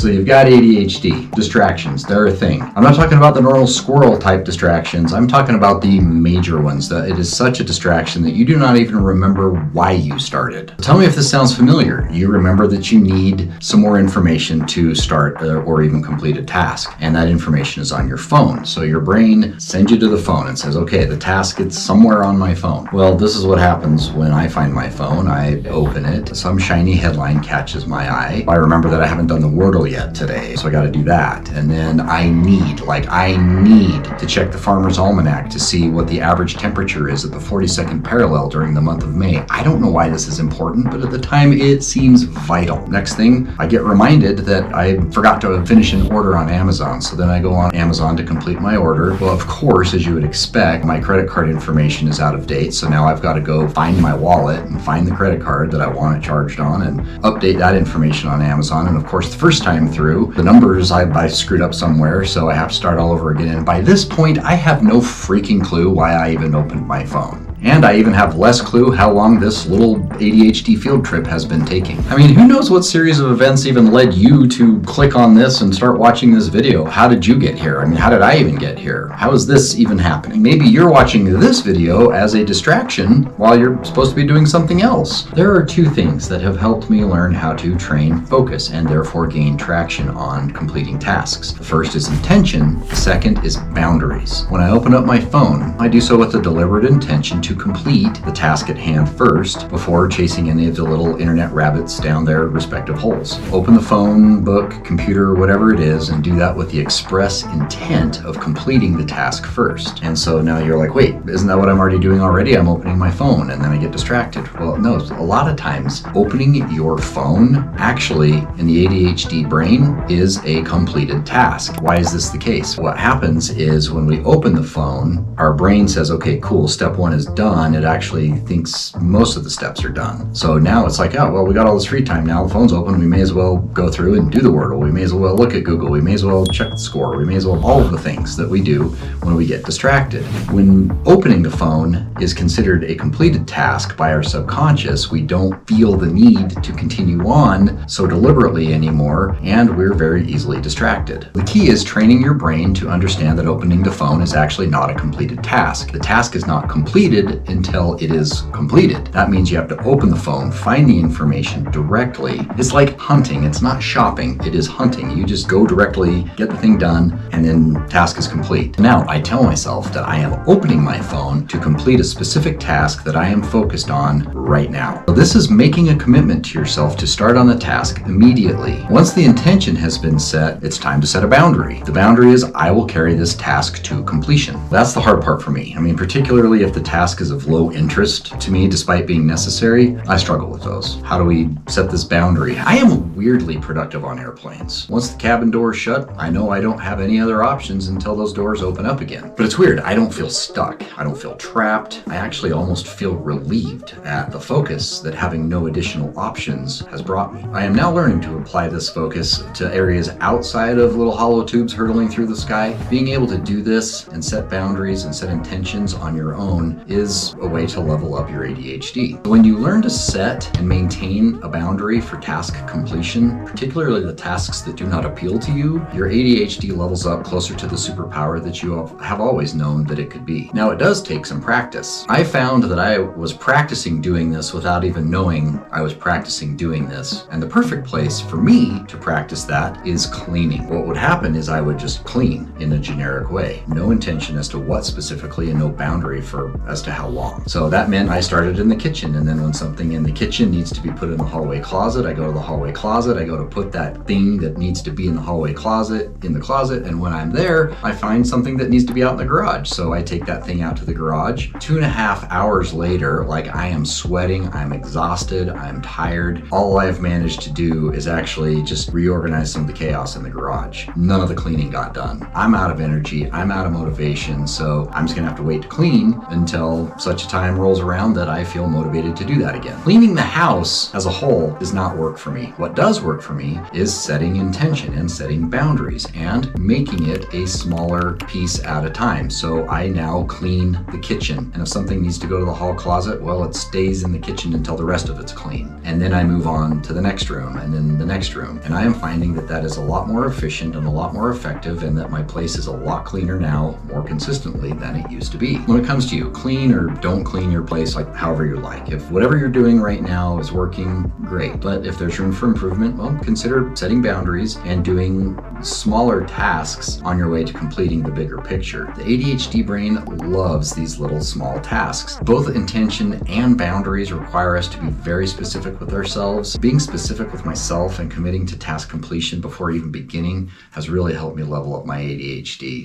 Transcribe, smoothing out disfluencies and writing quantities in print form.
So you've got ADHD, distractions, they're a thing. I'm not talking about the normal squirrel type distractions. I'm talking about the major ones, that it is such a distraction that you do not even remember why you started. Tell me if this sounds familiar. You remember that you need some more information to start or even complete a task, and that information is on your phone. So your brain sends you to the phone and says, okay, the task is somewhere on my phone. Well, this is what happens when I find my phone. I open it, some shiny headline catches my eye. I remember that I haven't done the Wordle yet today, so I got to do that. And then I need to check the Farmer's Almanac to see what the average temperature is at the 42nd parallel during the month of May. I don't know why this is important, but at the time it seems vital. Next thing, I get reminded that I forgot to finish an order on Amazon, so then I go on Amazon to complete my order. Well, of course, as you would expect, my credit card information is out of date, so now I've got to go find my wallet and find the credit card that I want it charged on and update that information on Amazon. And of course, the first time through, the numbers I screwed up somewhere, so I have to start all over again. And by this point, I have no freaking clue why I even opened my phone. And I even have less clue how long this little ADHD field trip has been taking. I mean, who knows what series of events even led you to click on this and start watching this video? How did you get here? I mean, how did I even get here? How is this even happening? Maybe you're watching this video as a distraction while you're supposed to be doing something else. There are two things that have helped me learn how to train focus and therefore gain traction on completing tasks. The first is intention, the second is boundaries. When I open up my phone, I do so with a deliberate intention to complete the task at hand first before chasing any of the little internet rabbits down their respective holes. Open the phone, book, computer, whatever it is, and do that with the express intent of completing the task first. And so now you're like, wait, isn't that what I'm already doing already? I'm opening my phone, and then I get distracted. Well, no, a lot of times opening your phone actually in the ADHD brain is a completed task. Why is this the case? What happens is when we open the phone, our brain says, okay, cool, step one is done. It actually thinks most of the steps are done. So now it's like, oh, well, we got all this free time now. The phone's open. We may as well go through and do the Wordle. We may as well look at Google. We may as well check the score. We may as well all of the things that we do when we get distracted. When opening the phone is considered a completed task by our subconscious, we don't feel the need to continue on so deliberately anymore, and we're very easily distracted. The key is training your brain to understand that opening the phone is actually not a completed task. The task is not completed until it is completed. That means you have to open the phone, find the information directly. It's like hunting. It's not shopping. It is hunting. You just go directly, get the thing done, and then task is complete. Now, I tell myself that I am opening my phone to complete a specific task that I am focused on right now. So this is making a commitment to yourself to start on the task immediately. Once the intention has been set, it's time to set a boundary. The boundary is I will carry this task to completion. That's the hard part for me. I mean, particularly if the task is of low interest to me despite being necessary, I struggle with those. How do we set this boundary? I am weirdly productive on airplanes. Once the cabin door is shut, I know I don't have any other options until those doors open up again. But it's weird. I don't feel stuck. I don't feel trapped. I actually almost feel relieved at the focus that having no additional options has brought me. I am now learning to apply this focus to areas outside of little hollow tubes hurtling through the sky. Being able to do this and set boundaries and set intentions on your own is a way to level up your ADHD. When you learn to set and maintain a boundary for task completion, particularly the tasks that do not appeal to you, your ADHD levels up closer to the superpower that you have always known that it could be. Now, it does take some practice. I found that I was practicing doing this without even knowing I was practicing doing this. And the perfect place for me to practice that is cleaning. What would happen is I would just clean in a generic way. No intention as to what specifically and no boundary as to how long. So that meant I started in the kitchen, and then when something in the kitchen needs to be put in the hallway closet, I go to the hallway closet, I go to put that thing that needs to be in the hallway closet in the closet, and when I'm there, I find something that needs to be out in the garage. So I take that thing out to the garage. 2.5 hours later, like I am sweating, I'm exhausted, I'm tired. All I've managed to do is actually just reorganize some of the chaos in the garage. None of the cleaning got done. I'm out of energy, I'm out of motivation, so I'm just gonna have to wait to clean until until such a time rolls around that I feel motivated to do that again. Cleaning the house as a whole does not work for me. What does work for me is setting intention and setting boundaries and making it a smaller piece at a time. So I now clean the kitchen, and if something needs to go to the hall closet, well, it stays in the kitchen until the rest of it's clean. And then I move on to the next room and then the next room. And I am finding that that is a lot more efficient and a lot more effective, and that my place is a lot cleaner now more consistently than it used to be. When it comes to you, clean or don't clean your place, like however you like. If whatever you're doing right now is working, great. But if there's room for improvement, well, consider setting boundaries and doing smaller tasks on your way to completing the bigger picture. The ADHD brain loves these little small tasks. Both intention and boundaries require us to be very specific with ourselves. Being specific with myself and committing to task completion before even beginning has really helped me level up my ADHD.